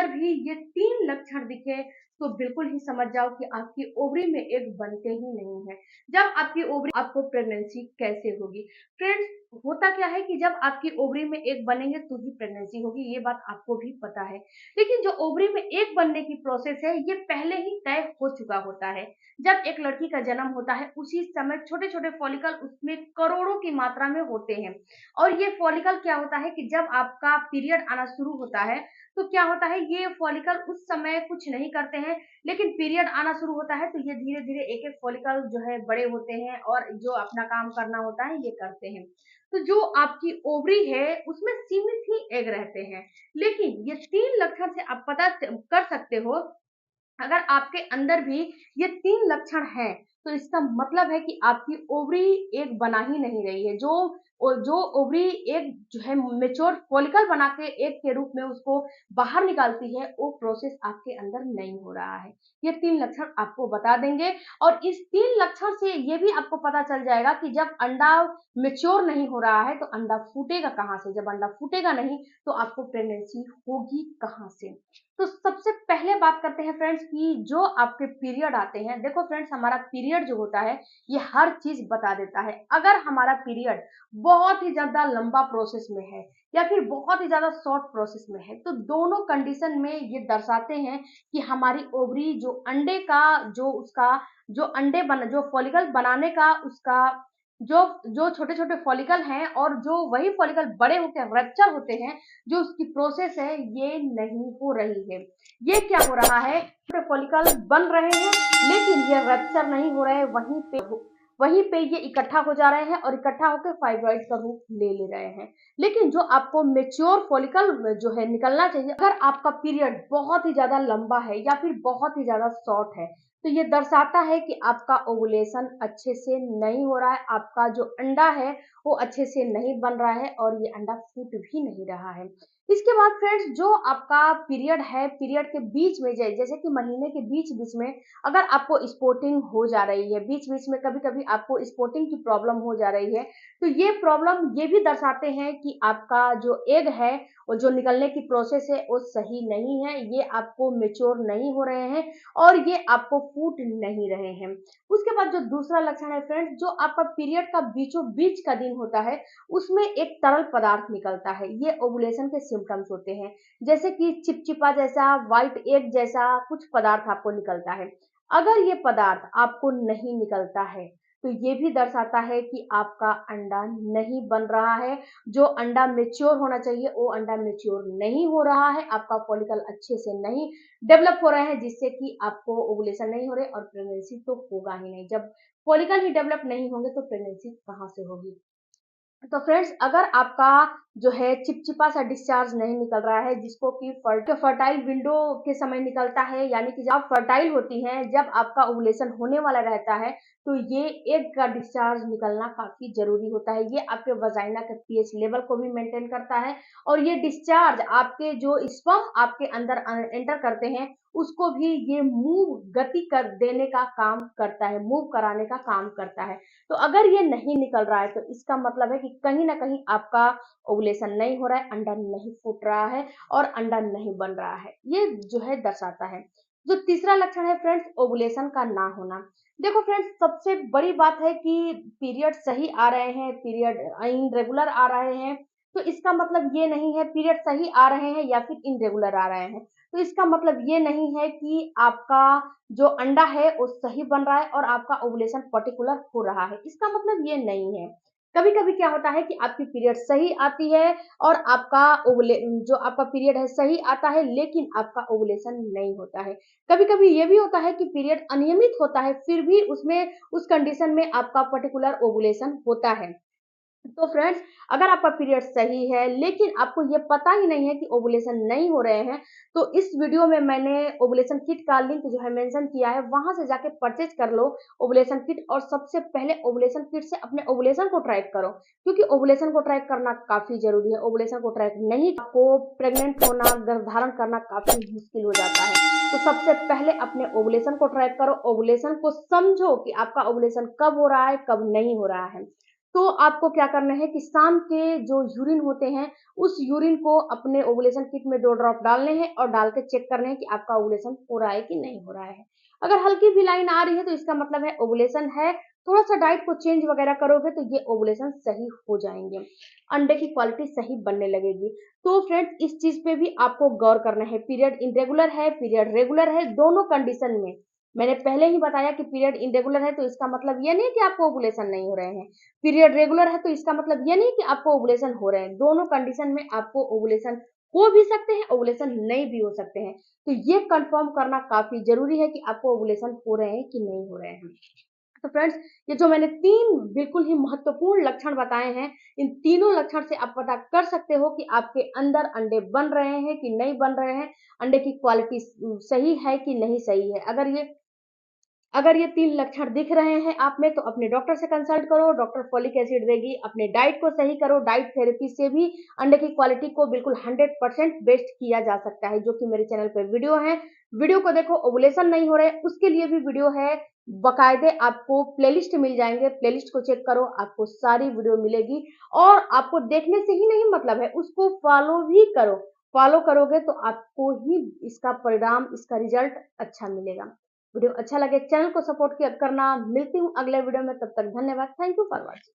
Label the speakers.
Speaker 1: अंदर भी ये 3 लक्षण दिखे तो बिल्कुल ही समझ जाओ कि आपकी ओवरी में एग बनते ही नहीं है। जब आपकी ओवरी आपको प्रेगनेंसी कैसे होगी? फ्रेंड्स, होता क्या है कि जब आपकी ओवरी में एग बनेंगे तो ही प्रेगनेंसी होगी, ये बात आपको भी पता है। लेकिन जो ओवरी में एग बनने की प्रोसेस है ये पहले ही तय हो चुका होता है। जब एक लड़की का जन्म होता है उसी समय छोटे-छोटे फॉलिकल उसमें करोड़ों की मात्रा में होते हैं। और ये फॉलिकल क्या होता है कि जब आपका पीरियड आना शुरू होता है तो क्या होता है, ये फॉलिकल उस समय कुछ नहीं करते हैं, लेकिन पीरियड आना शुरू होता है तो ये धीरे-धीरे एक-एक फॉलिकल जो है बड़े होते हैं और जो अपना काम करना होता है ये करते हैं। तो जो आपकी ओवरी है उसमें सीमित ही एग रहते हैं। लेकिन ये 3 लक्षण से आप पता कर सकते हो, अगर आपके अंदर भी ये 3 लक्षण हैं, तो इसका मतलब है कि आपकी ओवरी एग बना ही नहीं रही है। जो ओवरी एग जो है मैच्योर फॉलिकल बना के एग के रूप में उसको बाहर निकालती है, वो प्रोसेस आपके अंदर नहीं हो रहा है। ये 3 लक्षण आपको बता देंगे और इस 3 लक्षण से ये भी आपको पता चल जाएगा कि जब अंडा मैच्योर नहीं हो रहा है, तो अंडा फूटेगा कहाँ से? जब अंडा फूटेगा नहीं, तो आपको प्रेगनेंसी होगी कहाँ से? तो सबसे पहले बात करते हैं फ्रेंड्स कि जो आपके पीरियड आते हैं, देखो फ्रेंड्स, हमारा पीरियड जो होता है ये हर चीज बता देता है। अगर हमारा पीरियड बहुत ही ज्यादा लंबा प्रोसेस में है या फिर बहुत ही ज्यादा शॉर्ट प्रोसेस में है, तो दोनों कंडीशन में ये दर्शाते हैं कि हमारी ओवरी जो अंडे का जो उसका जो अंडे बन जो फॉलिकल बनाने का उसका जो जो छोटे-छोटे फॉलिकल हैं और जो वही फॉलिकल बड़े होकर रप्चर होते हैं, जो उसकी प्रोसेस है ये नहीं हो रही है। ये क्या हो रहा है, छोटे फॉलिकल बन रहे हैं लेकिन ये रप्चर नहीं हो रहे हैं, वहीं पे ये इकट्ठा हो जा रहे हैं और इकट्ठा होकर फाइब्रॉइड का रूप ले रहे हैं। लेकिन जो आपको मैच्योर फॉलिकल जो है निकलना चाहिए, अगर आपका पीरियड बहुत ही ज्यादा लंबा है या फिर बहुत ही ज्यादा शॉर्ट है, तो ये दर्शाता है कि आपका ओवुलेशन अच्छे से नहीं हो रहा है, आपका जो अंडा है वो अच्छे से नहीं बन रहा है और ये अंडा फूट भी नहीं रहा है। इसके बाद फ्रेंड्स, जो आपका पीरियड है, पीरियड के बीच में जैसे कि महीने के बीच-बीच में अगर आपको स्पॉटिंग हो जा रही है, बीच-बीच में कभी-कभी आपको स्पॉटिंग की प्रॉब्लम हो जा रही है, तो ये प्रॉब्लम ये भी दर्शाते हैं कि आपका जो एग है और जो निकलने की प्रोसेस है वो सही नहीं है, ये आपको मैच्योर नहीं हो रहे हैं और ये आपको फूट नहीं रहे हैं। उसके बाद जो दूसरा लक्षण है फ्रेंड्स, जो आपका पीरियड का बीचों बीच का दिन होता है उसमें एक तरल पदार्थ निकलता है, ये ओवुलेशन के सिम्टम्स होते हैं। जैसे कि चिपचिपा जैसा, व्हाइट एग जैसा कुछ पदार्थ आपको निकलता है। अगर ये पदार्थ आपको नहीं निकलता है तो ये भी दर्शाता है कि आपका अंडा नहीं बन रहा है। जो अंडा मैच्योर होना चाहिए वो अंडा मैच्योर नहीं हो रहा है, आपका फॉलिकल अच्छे से नहीं डेवलप हो रहे हैं, जिससे कि आपको ओवुलेशन नहीं हो रहे और प्रेगनेंसी तो होगा ही नहीं। जब फॉलिकल ही डेवलप नहीं होंगे तो प्रेगनेंसी कहाँ से होगी? तो फ्रेंड्स, अगर आपका जो है चिपचिपा सा डिस्चार्ज नहीं निकल रहा है, जिसको कि फर्टाइल विंडो के समय निकलता है, यानी कि जब आप फर्टाइल होती हैं, जब आपका ओवुलेशन होने वाला रहता है, तो ये एग का डिस्चार्ज निकलना काफी जरूरी होता है। ये आपके वजाइना के पीएच लेवल को भी मेंटेन करता है और ये डिस्चार्ज आपके जो स्पर्म आपके अंदर एंटर करते हैं उसको भी ये मूव गति कर देने का काम करता है, मूव कराने का काम करता है। तो अगर ये नहीं निकल रहा है तो इसका मतलब है कि कहीं ना कहीं आपका ओवुलेशन नहीं हो रहा है, अंडा नहीं फूट रहा है और अंडा नहीं बन रहा है, ये जो है दर्शाता है। जो तीसरा लक्षण है फ्रेंड्स, ओवुलेशन का ना होना। देखो फ्रेंड्स, सबसे बड़ी बात है कि पीरियड सही आ रहे हैं, पीरियड इनरेगुलर आ रहे हैं, तो इसका मतलब ये नहीं है पीरियड सही आ रहे हैं या फिर इनरेगुलर आ रहे हैं, तो इसका मतलब ये नहीं है कि आपका जो अंडा है वो सही बन रहा है और आपका ओवुलेशन पर्टिकुलर हो रहा है, इसका मतलब ये नहीं है। कभी-कभी क्या होता है कि आपकी पीरियड सही आती है और आपका जो आपका पीरियड है सही आता है लेकिन आपका ओवुलेशन नहीं होता है। कभी-कभी ये भी होता है कि पीरियड अनियमित होता है फिर भी उसमें उस कंडीशन में आपका पर्टिकुलर ओवुलेशन होता है। तो फ्रेंड्स, अगर आपका पीरियड सही है लेकिन आपको ये पता ही नहीं है कि ओवुलेशन नहीं हो रहे हैं, तो इस वीडियो में मैंने ओवुलेशन किट का लिंक जो है मेंशन किया है, वहां से जाके परचेज कर लो ओवुलेशन किट और सबसे पहले ओवुलेशन किट से अपने ओवुलेशन को ट्रैक करो, क्योंकि ओवुलेशन को ट्रैक करना काफी जरूरी है। ओवुलेशन को ट्रैक नहीं आपको प्रेग्नेंट होना, गर्भधारण करना काफी मुश्किल हो जाता है। तो सबसे पहले अपने ओवुलेशन को ट्रैक करो, ओवुलेशन को समझो कि आपका ओवुलेशन कब हो रहा है, कब नहीं हो रहा है। तो आपको क्या करना है कि शाम के जो यूरिन होते हैं, उस यूरिन को अपने ओवुलेशन किट में 2 ड्रॉप डालने हैं और डाल के चेक करने हैं कि आपका ओवुलेशन हो रहा है कि नहीं हो रहा है। अगर हल्की भी लाइन आ रही है तो इसका मतलब है ओवुलेशन है, थोड़ा-सा डाइट को चेंज वगैरह करोगे तो ये ओवुलेशन सही हो जाएँगे, अंडे की क्वालिटी सही बनने लगेगी। तो फ्रेंड्स इस चीज़ पे भी आपको गौर करना है, पीरियड इर्रेगुलर है, पीरियड रेगुलर है, दोनों कंडीशन में। मैंने पहले ही बताया कि पीरियड इर्रेगुलर है तो इसका मतलब ये नहीं कि आपको ओवुलेशन नहीं हो रहे हैं। पीरियड रेगुलर है तो इसका मतलब ये नहीं कि आपको ओवुलेशन हो रहे हैं, दोनों कंडीशन में आपको ओवुलेशन हो भी सकते हैं, ओवुलेशन नहीं भी हो सकते हैं। तो ये कंफर्म करना काफी जरूरी है कि आपको ओवुलेशन हो रहे हैं कि नहीं हो रहे हैं। तो फ्रेंड्स ये जो मैंने 3 बिल्कुल ही महत्वपूर्ण लक्षण बताए हैं, इन तीनों लक्षण से आप पता कर सकते हो कि आपके अंदर अंडे बन रहे हैं कि नहीं बन रहे हैं, अंडे की क्वालिटी सही है कि नहीं सही है। अगर ये 3 लक्षण दिख रहे हैं आप में तो अपने डॉक्टर से कंसल्ट करो, डॉक्टर फॉलिक एसिड देगी, अपने डाइट को सही करो, डाइट थेरेपी से भी अंडे की क्वालिटी को बिल्कुल 100% बेस्ट किया जा सकता है, जो कि मेरे चैनल पे वीडियो है। वीडियो को देखो, ओवुलेशन नहीं हो रहे, उसके लिए भी वीडियो है, बाकायदे आपको प्लेलिस्ट मिल जाएंगे, प्लेलिस्ट को चेक करो, आपको सारी वीडियो मिलेगी और आपको देखने से ही नहीं मतलब है, उसको फॉलो भी करो। फॉलो करोगे तो आपको ही इसका परिणाम, इसका रिजल्ट अच्छा मिलेगा। वीडियो अच्छा लगे चैनल को सपोर्ट करना। मिलती हूँ अगले वीडियो में, तब तक धन्यवाद। Thank you for watching.